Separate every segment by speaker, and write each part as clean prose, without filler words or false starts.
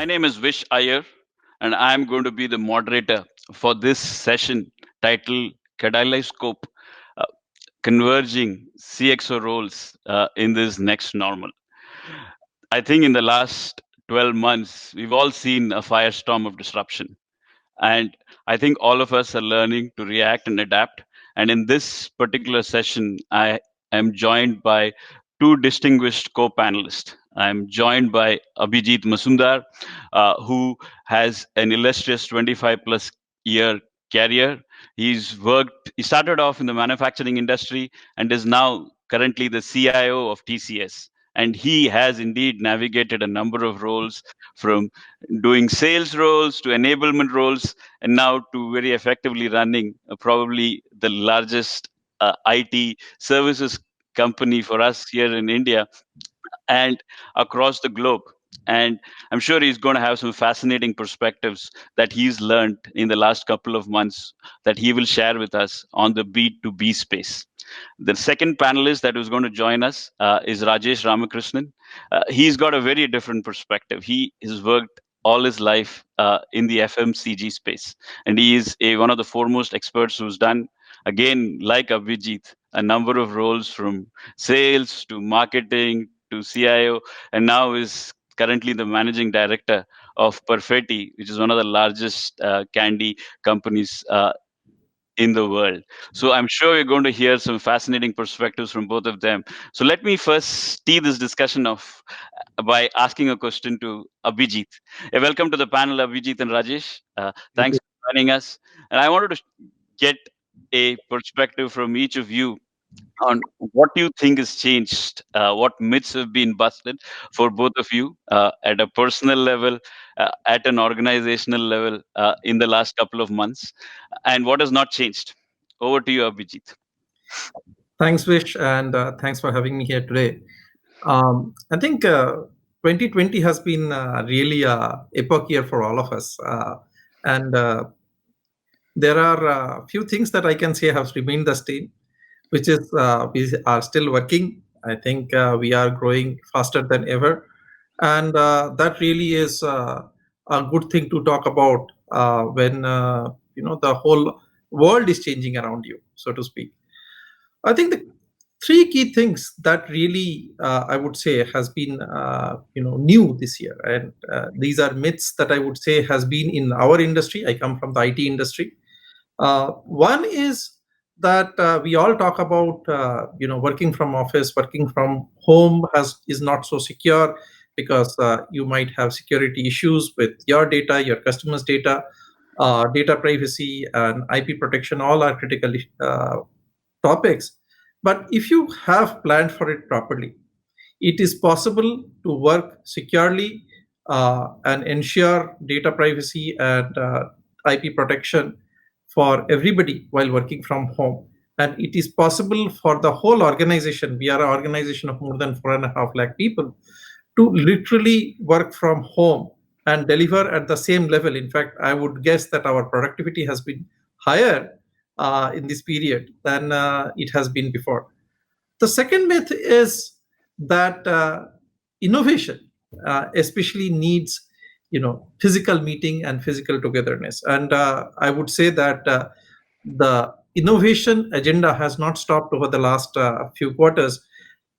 Speaker 1: My name is Vish Iyer, and I'm going to be the moderator for this session titled Kaleidoscope uh, Converging CXO Roles in this Next Normal. I think in the last 12 months, we've all seen a firestorm of disruption. And I think all of us are learning to react and adapt. And in this particular session, I am joined by two distinguished co panelists. I'm joined by Abhijit Masumdar, who has an illustrious 25 plus year career. He started off in the manufacturing industry and is now currently the CIO of TCS. And he has indeed navigated a number of roles from doing sales roles to enablement roles and now to very effectively running probably the largest IT services company for us here in India and across the globe. And I'm sure he's going to have some fascinating perspectives that he's learned in the last couple of months that he will share with us on the B2B space. The second panelist that was going to join us is Rajesh Ramakrishnan. He's got a very different perspective. He has worked all his life in the FMCG space, and he is one of the foremost experts who's done, again, like Abhijit, a number of roles from sales to marketing to CIO, and now is currently the managing director of Perfetti, which is one of the largest candy companies in the world. So I'm sure we're going to hear some fascinating perspectives from both of them. So let me first tee this discussion off by asking a question to Abhijit. Welcome to the panel, Abhijit and Rajesh.
Speaker 2: Thank
Speaker 1: Thanks
Speaker 2: you.
Speaker 1: for joining us. And I wanted to get a perspective from each of you on what you think has changed, what myths have been busted for both of you at a personal level, at an organizational level in the last couple of months, and what has not changed. Over to you, Abhijit.
Speaker 2: Thanks, Vish, and thanks for having me here today. I think 2020 has been really a epoch year for all of us, and there are a few things that I can say have remained the same, which is we are still working. I think we are growing faster than ever, and that really is a good thing to talk about when the whole world is changing around you, so to speak. I think the three key things that really I would say has been new this year, and these are myths that I would say has been in our industry. I come from the IT industry. One is that we all talk about working from office, working from home has is not so secure because you might have security issues with your data, your customers' data, data privacy, and IP protection. All are critical topics. But if you have planned for it properly, it is possible to work securely and ensure data privacy and IP protection for everybody while working from home. And it is possible for the whole organization. We are an organization of more than 4.5 lakh people to literally work from home and deliver at the same level. In fact, I would guess that our productivity has been higher in this period than it has been before. The second myth is that innovation, especially needs, physical meeting and physical togetherness. And I would say that the innovation agenda has not stopped over the last few quarters.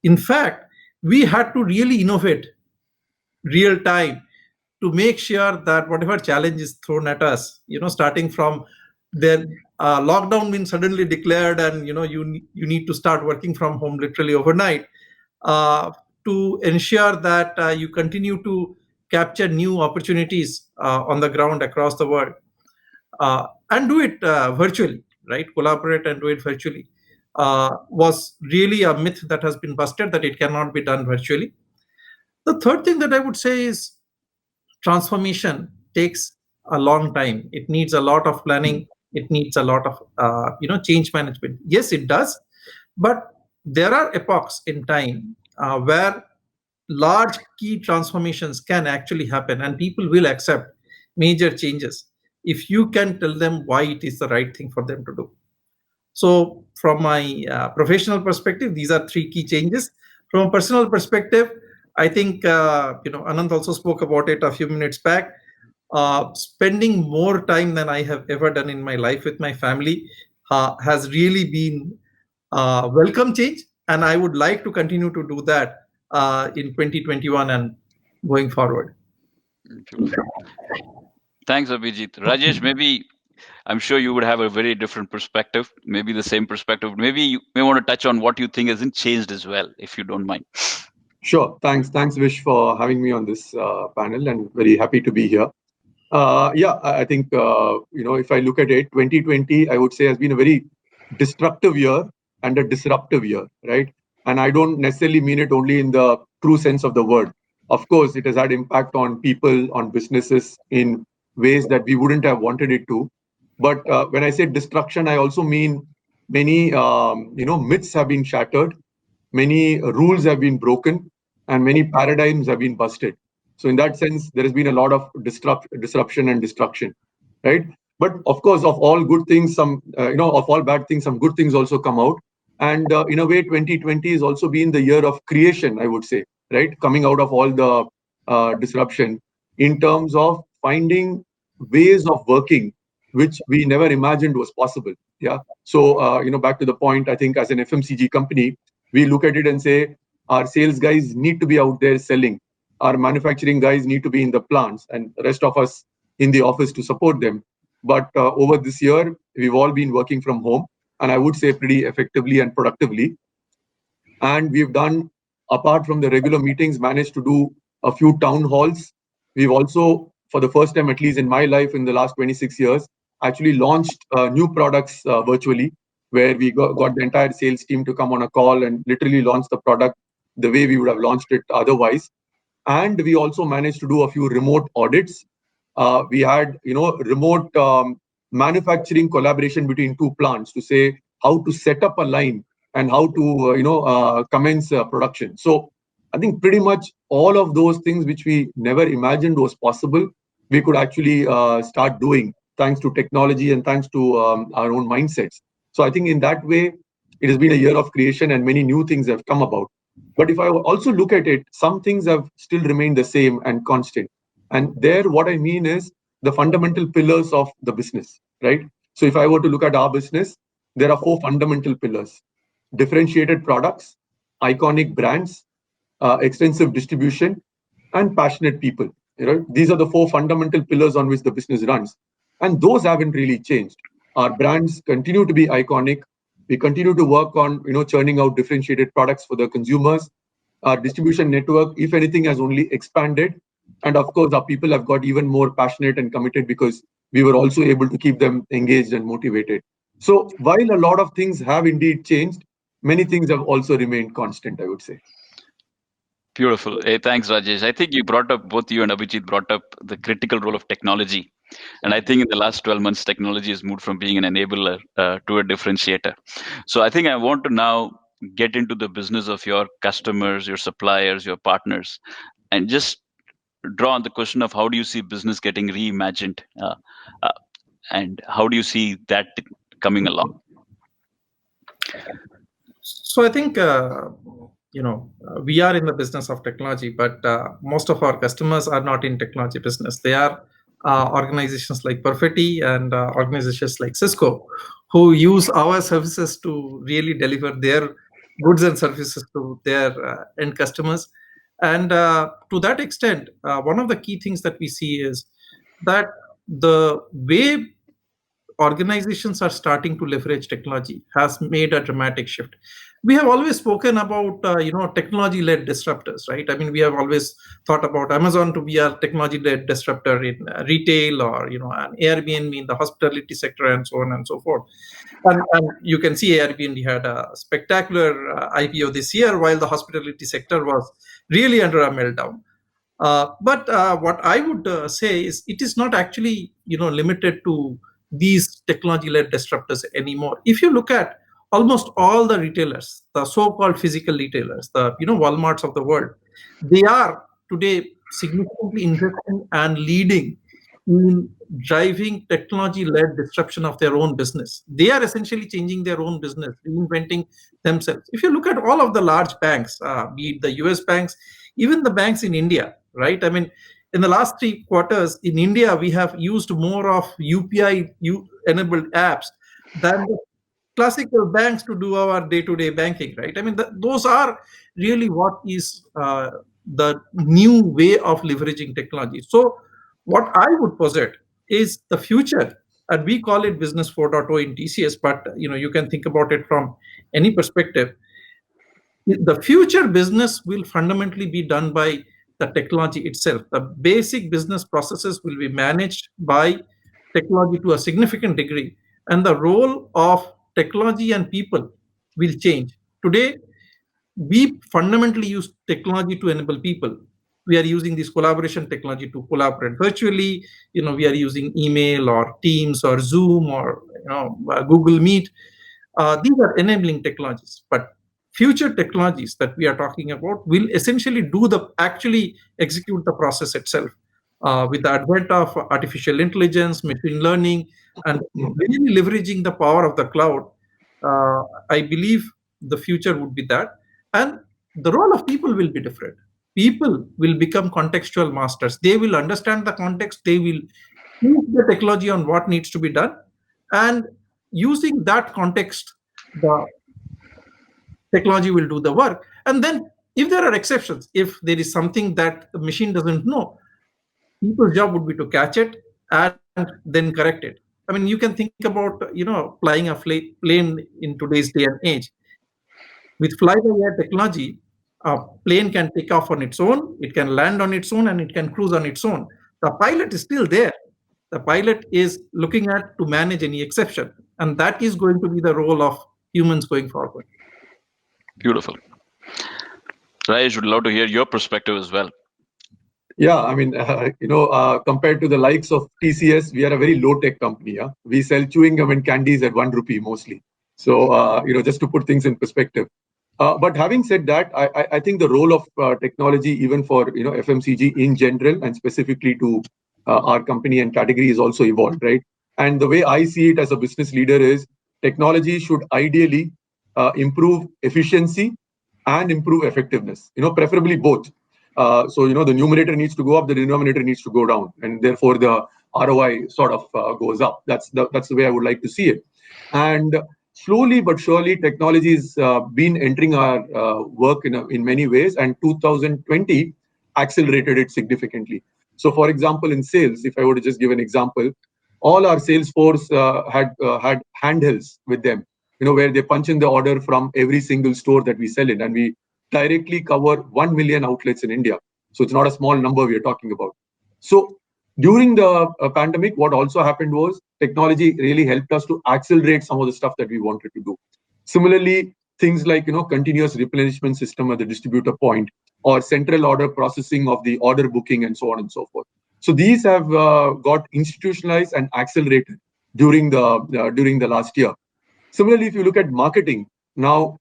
Speaker 2: In fact, we had to really innovate real time to make sure that whatever challenge is thrown at us, starting from the lockdown being suddenly declared, and you need to start working from home literally overnight, uh, to ensure that you continue to capture new opportunities on the ground across the world, and do it virtually, right? Collaborate and do it virtually was really a myth that has been busted, that it cannot be done virtually. The third thing that I would say is transformation takes a long time. It needs a lot of planning. It needs a lot of change management. Yes, it does, but there are epochs in time where large key transformations can actually happen, and people will accept major changes if you can tell them why it is the right thing for them to do. So, from my professional perspective, these are three key changes. From a personal perspective, I think Anand also spoke about it a few minutes back. Spending more time than I have ever done in my life with my family has really been a welcome change, and I would like to continue to do that in 2021 and going forward.
Speaker 1: Beautiful. Thanks, Abhijit. Rajesh, maybe I'm sure you would have a very different perspective, maybe the same perspective. Maybe you may want to touch on what you think hasn't changed as well, if you don't mind.
Speaker 3: Sure. Thanks, Vish, for having me on this panel, and very happy to be here. Yeah, I think if I look at it, 2020, I would say has been a very destructive year and a disruptive year, right? And I don't necessarily mean it only in the true sense of the word. Of course, it has had impact on people, on businesses in ways that we wouldn't have wanted it to. But when I say destruction, I also mean many myths have been shattered, many rules have been broken, and many paradigms have been busted. So in that sense, there has been a lot of disruption and destruction, right? But of course, of all good things, of all bad things, some good things also come out. And in a way, 2020 has also been the year of creation, I would say, right? Coming out of all the disruption in terms of finding ways of working which we never imagined was possible. Yeah. So, back to the point, I think as an FMCG company, we look at it and say, our sales guys need to be out there selling. Our manufacturing guys need to be in the plants, and the rest of us in the office to support them. But over this year, we've all been working from home, and I would say pretty effectively and productively. And we've done, apart from the regular meetings, managed to do a few town halls. We've also, for the first time, at least in my life in the last 26 years, actually launched new products virtually, where we got the entire sales team to come on a call and literally launch the product the way we would have launched it otherwise. And we also managed to do a few remote audits. We had, remote manufacturing collaboration between two plants to say how to set up a line and how to, commence production. So I think pretty much all of those things which we never imagined was possible, we could actually start doing thanks to technology and thanks to our own mindsets. So I think in that way, it has been a year of creation and many new things have come about. But if I also look at it, some things have still remained the same and constant. And there, what I mean is the fundamental pillars of the business, right? So if I were to look at our business, there are four fundamental pillars: differentiated products, iconic brands, extensive distribution, and passionate people. These are the four fundamental pillars on which the business runs. And those haven't really changed. Our brands continue to be iconic. We continue to work on, churning out differentiated products for the consumers. Our distribution network, if anything, has only expanded. And of course, our people have got even more passionate and committed because we were also able to keep them engaged and motivated. So while a lot of things have indeed changed, many things have also remained constant, I would say.
Speaker 1: Beautiful. Hey, thanks, Rajesh. I think you brought up, both you and Abhijit brought up the critical role of technology. And I think in the last 12 months, technology has moved from being an enabler to a differentiator. So I think I want to now get into the business of your customers, your suppliers, your partners, and just draw on the question of how do you see business getting reimagined, uh, and how do you see that coming along?
Speaker 2: So I think we are in the business of technology, but most of our customers are not in technology business. They are organizations like Perfetti and organizations like Cisco, who use our services to really deliver their goods and services to their end customers. And to that extent, one of the key things that we see is that the way organizations are starting to leverage technology has made a dramatic shift. We have always spoken about technology led disruptors, right? I mean, we have always thought about Amazon to be a technology led disruptor in retail, or an Airbnb in the hospitality sector, and so on and so forth. And you can see Airbnb had a spectacular IPO this year, while the hospitality sector was really under a meltdown. But what I would say is it is not actually limited to these technology-led disruptors anymore. If you look at almost all the retailers, the so-called physical retailers, the Walmarts of the world, they are today significantly investing and leading in driving technology-led disruption of their own business. They are essentially changing their own business, reinventing themselves. If you look at all of the large banks, be it the US banks, even the banks in India, right? I mean, in the last 3 quarters in India, we have used more of UPI-enabled apps than the classical banks to do our day-to-day banking, right? I mean, those are really what is the new way of leveraging technology. So what I would posit is the future, and we call it business 4.0 in TCS, but you can think about it from any perspective. The future business will fundamentally be done by the technology itself. The basic business processes will be managed by technology to a significant degree, and the role of technology and people will change. Today, we fundamentally use technology to enable people. We are using this collaboration technology to collaborate virtually. We are using email or Teams or Zoom or Google Meet. These are enabling technologies, but future technologies that we are talking about will essentially actually execute the process itself. With the advent of artificial intelligence, machine learning, and really leveraging the power of the cloud, I believe the future would be that. And the role of people will be different. People will become contextual masters. They will understand the context. They will use the technology on what needs to be done. And using that context, the technology will do the work. And then if there are exceptions, if there is something that the machine doesn't know, people's job would be to catch it and then correct it. I mean, you can think about flying a plane in today's day and age. With fly-by-wire technology, a plane can take off on its own, it can land on its own, and it can cruise on its own. The pilot is still there. The pilot is looking at to manage any exception, and that is going to be the role of humans going forward.
Speaker 1: Beautiful. Rajesh, would love to hear your perspective as well.
Speaker 3: Yeah, I mean, compared to the likes of TCS, we are a very low-tech company. Yeah? We sell chewing gum and candies at 1 rupee mostly. So, just to put things in perspective. But having said that, I think the role of technology, even for FMCG in general and specifically to our company and category, is also evolved, right? And the way I see it as a business leader is technology should ideally improve efficiency and improve effectiveness. Preferably both. So the numerator needs to go up, the denominator needs to go down, and therefore the ROI sort of goes up. That's the way I would like to see it. And slowly but surely, technology has been entering our work in many ways, and 2020 accelerated it significantly. So, for example, in sales, if I were to just give an example, all our sales force had handhelds with them, where they punch in the order from every single store that we sell in, and we directly cover 1 million outlets in India. So it's not a small number we are talking about. So during the pandemic, what also happened was technology really helped us to accelerate some of the stuff that we wanted to do. Similarly, things like continuous replenishment system at the distributor point, or central order processing of the order booking, and so on and so forth. So these have got institutionalized and accelerated during the last year. Similarly, if you look at marketing now,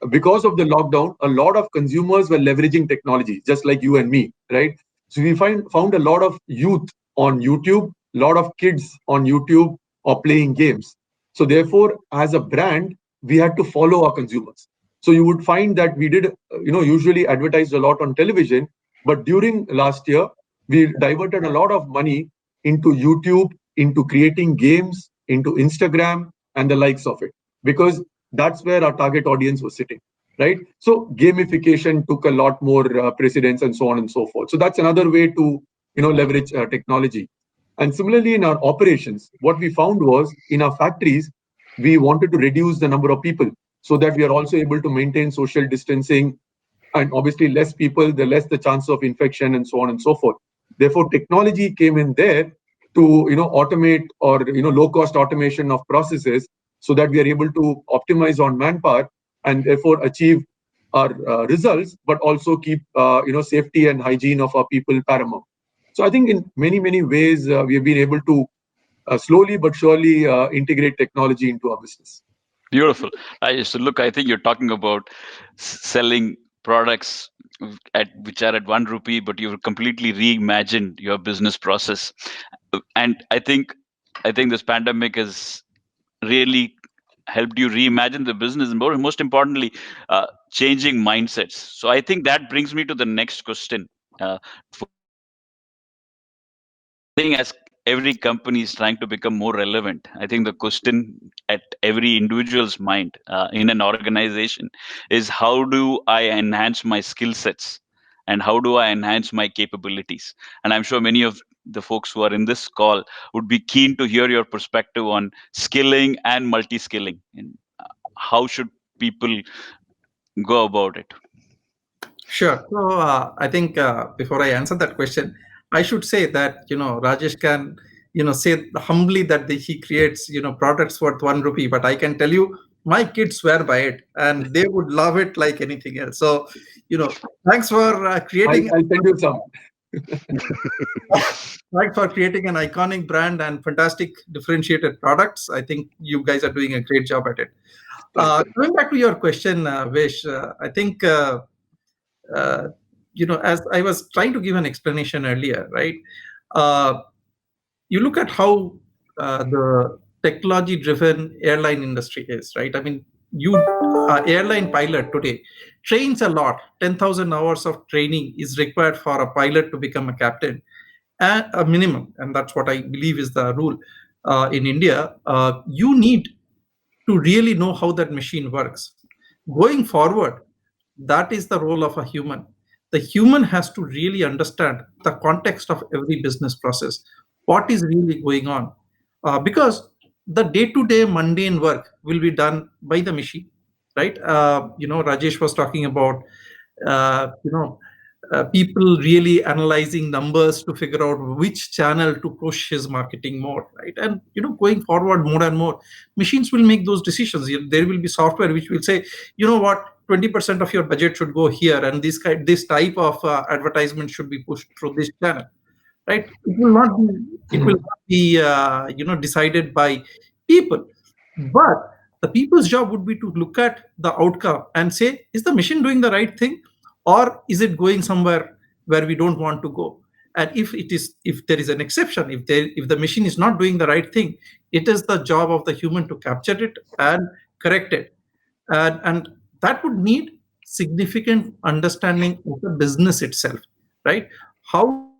Speaker 3: because of the lockdown, a lot of consumers were leveraging technology, just like you and me, right? So we found a lot of youth on YouTube, a lot of kids on YouTube or playing games. So therefore, as a brand, we had to follow our consumers. So you would find that we did, usually advertise a lot on television, but during last year, we diverted a lot of money into YouTube, into creating games, into Instagram, and the likes of it, because that's where our target audience was sitting, right? So gamification took a lot more precedence, and so on and so forth. So that's another way to leverage technology. And similarly, in our operations, what we found was in our factories, we wanted to reduce the number of people so that we are also able to maintain social distancing. And obviously, less people, the less the chance of infection, and so on and so forth. Therefore, technology came in there to automate or low cost automation of processes, so that we are able to optimize on manpower and therefore achieve our results, but also keep safety and hygiene of our people paramount. So I think in many ways we have been able to slowly but surely integrate technology into our business.
Speaker 1: Beautiful. So look, I think you're talking about selling products which are at 1 rupee, but you've completely reimagined your business process. And I think this pandemic has really helped you reimagine the business, and most importantly, changing mindsets. So I think that brings me to the next question. I think as every company is trying to become more relevant, I think the question at every individual's mind in an organization is, how do I enhance my skill sets and how do I enhance my capabilities? And I'm sure many of the folks who are in this call would be keen to hear your perspective on skilling and multi-skilling, and how should people go about it?
Speaker 2: Sure. So I think before I answer that question, I should say that Rajesh can say humbly that he creates products worth 1 rupee, but I can tell you my kids swear by it and they would love it like anything else. So thanks for creating.
Speaker 3: I'll send you some.
Speaker 2: Thanks for creating an iconic brand and fantastic differentiated products. I think you guys are doing a great job at it. Going back to your question, Vish, I think. As I was trying to give an explanation earlier, right? You look at how the technology-driven airline industry is, right? I mean, airline pilot today trains a lot. 10,000 hours of training is required for a pilot to become a captain, at a minimum, and that's what I believe is the rule in India. You need to really know how that machine works. Going forward, that is the role of a human. The human has to really understand the context of every business process, what is really going on, because the day-to-day mundane work will be done by the machine, right? Rajesh was talking about uh, you know people really analyzing numbers to figure out which channel to push his marketing more, right? And going forward, more and more machines will make those decisions. There will be software which will say, you know what, 20% of your budget should go here, and this type of advertisement should be pushed through this channel, right? It will not be decided by people, but the people's job would be to look at the outcome and say, is the machine doing the right thing, or is it going somewhere where we don't want to go? And if there is an exception, if the machine is not doing the right thing, it is the job of the human to capture it and correct it. And that would need significant understanding of the business itself, right? How,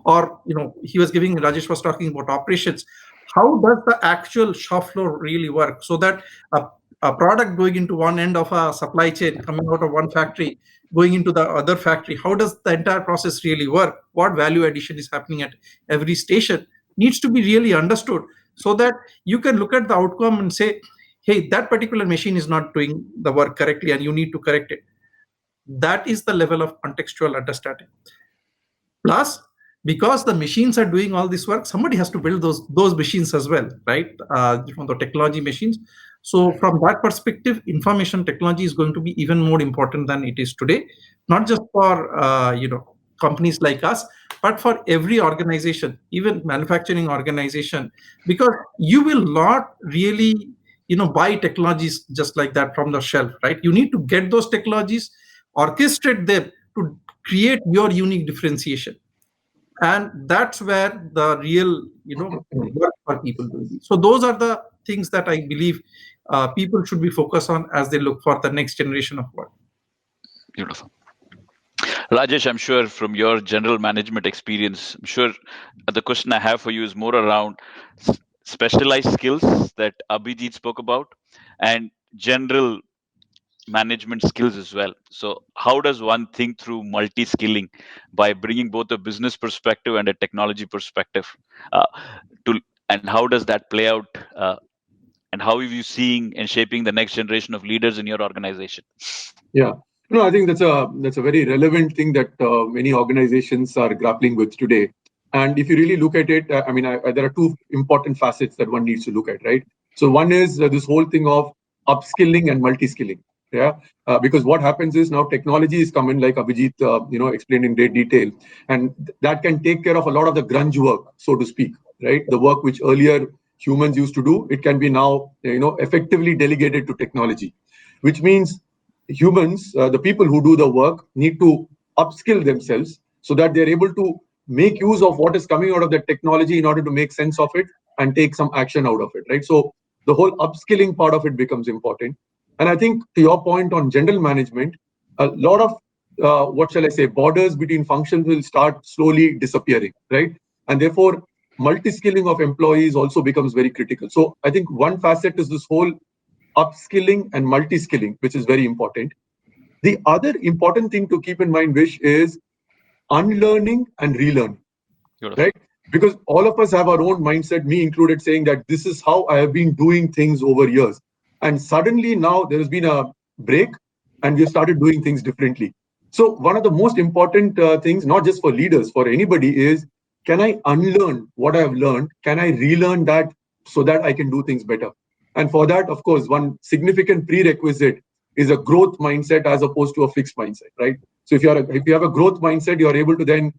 Speaker 2: or he was giving, Rajesh was talking about operations. How does the actual shop floor really work, so that a product going into one end of a supply chain, coming out of one factory, going into the other factory, how does the entire process really work? What value addition is happening at every station needs to be really understood, so that you can look at the outcome and say, hey, that particular machine is not doing the work correctly and you need to correct it. That is the level of contextual understanding. Plus, because the machines are doing all this work, somebody has to build those machines as well, right? The technology machines. So from that perspective, information technology is going to be even more important than it is today, not just for companies like us, but for every organization, even manufacturing organization, because you will not really buy technologies just like that from the shelf, right? You need to get those technologies, orchestrate them to create your unique differentiation, and that's where the real work for people will be. So those are the things that I believe people should be focused on as they look for the next generation of work.
Speaker 1: Beautiful. Rajesh, I'm sure from your general management experience, I'm sure the question I have for you is more around specialized skills that Abhijit spoke about, and general management skills as well. So how does one think through multi-skilling by bringing both a business perspective and a technology perspective, uh, and how does that play out, and how are you seeing and shaping the next generation of leaders in your organization?
Speaker 3: Yeah, no, I think that's a very relevant thing that many organizations are grappling with today. And if you really look at it, there are two important facets that one needs to look at, right? So one is this whole thing of upskilling and multi-skilling. Yeah, because what happens is now technology is coming, like Abhijit, explained in great detail, and that can take care of a lot of the grunge work, so to speak, right? The work which earlier humans used to do, it can be now, effectively delegated to technology, which means humans, the people who do the work, need to upskill themselves so that they're able to make use of what is coming out of the technology in order to make sense of it and take some action out of it, right? So the whole upskilling part of it becomes important. And I think to your point on general management, a lot of what shall I say, borders between functions will start slowly disappearing, right? And therefore, multi-skilling of employees also becomes very critical. So I think one facet is this whole upskilling and multi-skilling, which is very important. The other important thing to keep in mind, Vish, is unlearning and relearning,
Speaker 1: Beautiful.
Speaker 3: right? Because all of us have our own mindset, me included, saying that this is how I have been doing things over years. And suddenly now there has been a break and we have started doing things differently. So one of the most important things, not just for leaders, for anybody, is can I unlearn what I have learned? Can I relearn that so that I can do things better? And for that, of course, one significant prerequisite is a growth mindset as opposed to a fixed mindset, right? So if you have a growth mindset, you are able to then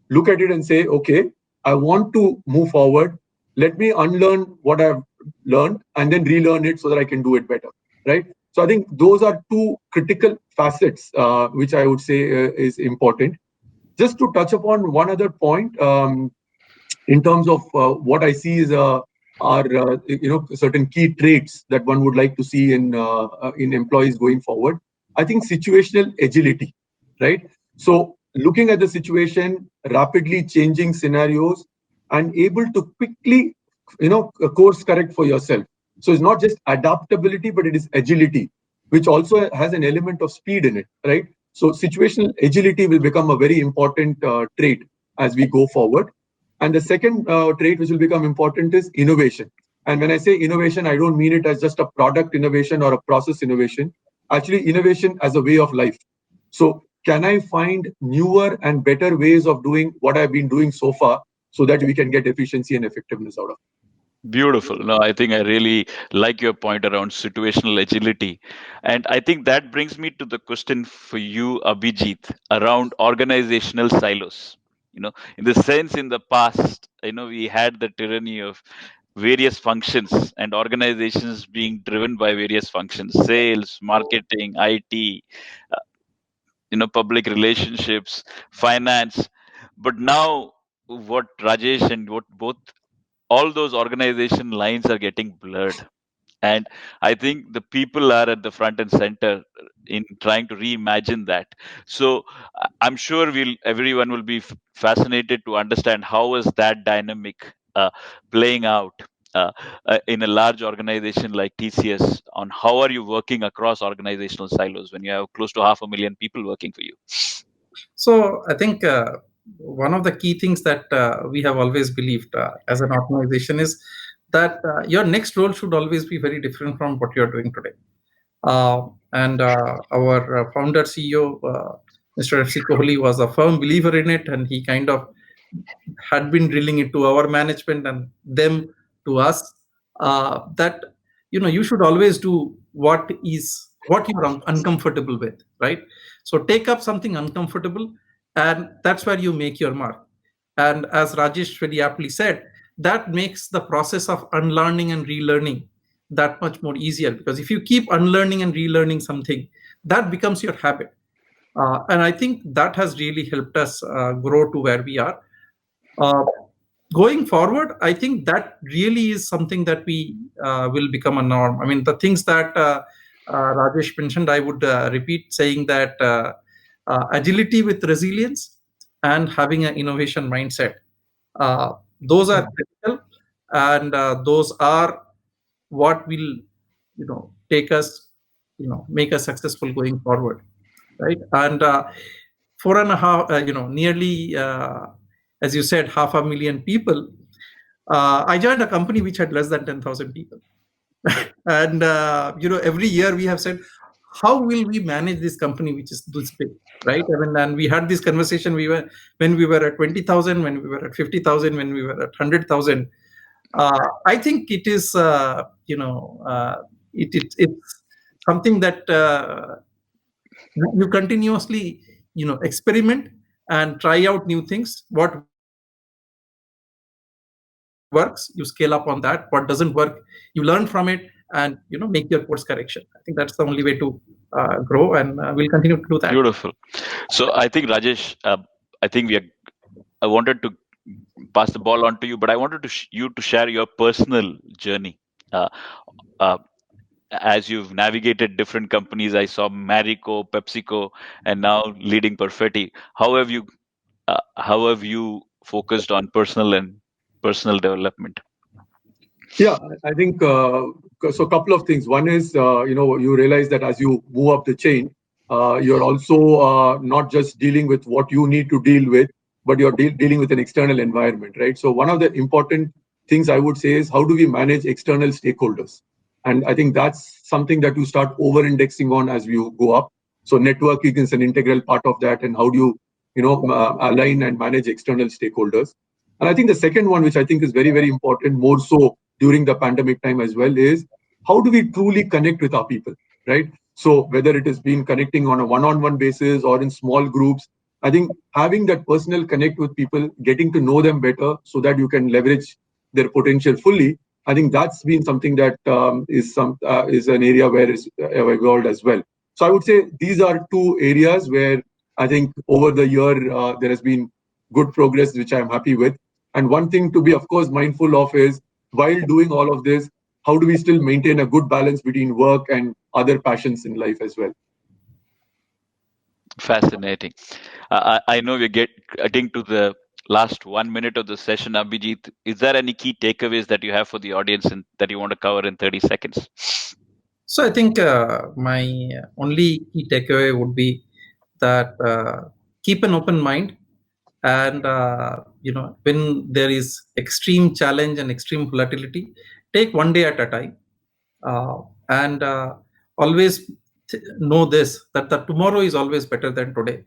Speaker 3: look at it and say, okay, I want to move forward. Let me unlearn what I've learned and then relearn it so that I can do it better, right? So I think those are two critical facets which I would say is important. Just to touch upon one other point, in terms of what I see is are certain key traits that one would like to see in employees going forward. I think situational agility, right? So looking at the situation, rapidly changing scenarios, and able to quickly course correct for yourself. So it's not just adaptability, but it is agility, which also has an element of speed in it, right? So situational agility will become a very important trait as we go forward. And the second trait which will become important is innovation. And when I say innovation, I don't mean it as just a product innovation or a process innovation. Actually, innovation as a way of life. So can I find newer and better ways of doing what I've been doing so far so that we can get efficiency and effectiveness out of it?
Speaker 1: Beautiful. No, I think I really like your point around situational agility. And I think that brings me to the question for you, Abhijit, around organizational silos. In the sense, in the past, we had the tyranny of various functions and organizations being driven by various functions: sales, marketing, IT, public relationships, finance. But now, what Rajesh and what both all those organization lines are getting blurred, and I think the people are at the front and center in trying to reimagine that. So I'm sure everyone will be fascinated to understand how is that dynamic playing out in a large organization like TCS, on how are you working across organizational silos when you have close to 500,000 people working for you.
Speaker 2: So I think one of the key things that we have always believed as an organization is that your next role should always be very different from what you're doing today. And our founder CEO, Mr. FC Kohli, was a firm believer in it, and he kind of had been drilling it to our management and them to us, that you should always do what you're uncomfortable with, right? So take up something uncomfortable, and that's where you make your mark. And as Rajesh very aptly said, that makes the process of unlearning and relearning that much more easier, because if you keep unlearning and relearning something, that becomes your habit. And I think that has really helped us grow to where we are. Uh, Going forward, I think that really is something that we will become a norm. I mean, the things that Rajesh mentioned, I would repeat saying that agility with resilience and having an innovation mindset, those are critical, and those are what will, take us, make us successful going forward, right? And 4.5, nearly, as you said, 500,000 people. I joined a company which had less than 10,000 people. And, every year we have said, how will we manage this company which is this big, right? I mean, and we had this conversation, when we were at 20,000, when we were at 50,000, when we were at 100,000. I think it is, it's something that you continuously, experiment and try out new things. What works, you scale up on that. What doesn't work, you learn from it, and you and make your course correction. I think that's the only way to grow, and we'll continue to do that.
Speaker 1: Beautiful. So I think Rajesh, I think I wanted to pass the ball on to you, but I wanted you to share your personal journey. Uh, uh, as you've navigated different companies, I saw Marico, PepsiCo, and now leading Perfetti. How have you focused on personal development?
Speaker 3: Yeah, I think so. A couple of things. One is, you realize that as you move up the chain, you're also not just dealing with what you need to deal with, but you're dealing with an external environment, right? So one of the important things I would say is, how do we manage external stakeholders? And I think that's something that you start over-indexing on as you go up. So networking is an integral part of that, and how do you, align and manage external stakeholders? And I think the second one, which I think is very, very important, more so during the pandemic time as well, is how do we truly connect with our people, right? So whether it has been connecting on a one-on-one basis or in small groups, I think having that personal connect with people, getting to know them better so that you can leverage their potential fully, I think that's been something that is an area where it's evolved as well. So I would say these are two areas where I think over the year there has been good progress, which I'm happy with. And one thing to be, of course, mindful of is, while doing all of this, how do we still maintain a good balance between work and other passions in life as well?
Speaker 1: Fascinating. I know we're getting to the last 1 minute of the session. Abhijit, is there any key takeaways that you have for the audience that you want to cover in 30 seconds?
Speaker 2: So I think my only key takeaway would be that keep an open mind, and when there is extreme challenge and extreme volatility, take one day at a time, and always know this, that the tomorrow is always better than today.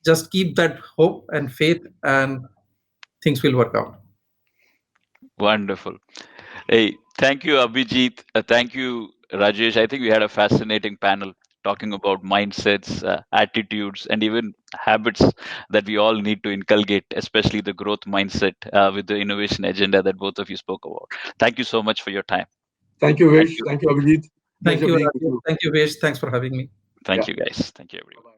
Speaker 2: Just keep that hope and faith, and things will work out.
Speaker 1: Wonderful. Hey, thank you, Abhijit. Thank you, Rajesh. I think we had a fascinating panel talking about mindsets, attitudes, and even habits that we all need to inculcate, especially the growth mindset with the innovation agenda that both of you spoke about. Thank you so much for your time.
Speaker 3: Thank you, Vish. Thank you, Abhijit.
Speaker 2: Thank you, Rajesh. Thank you, Vish. Thanks for having me.
Speaker 1: Thank you, guys. Thank you, everyone.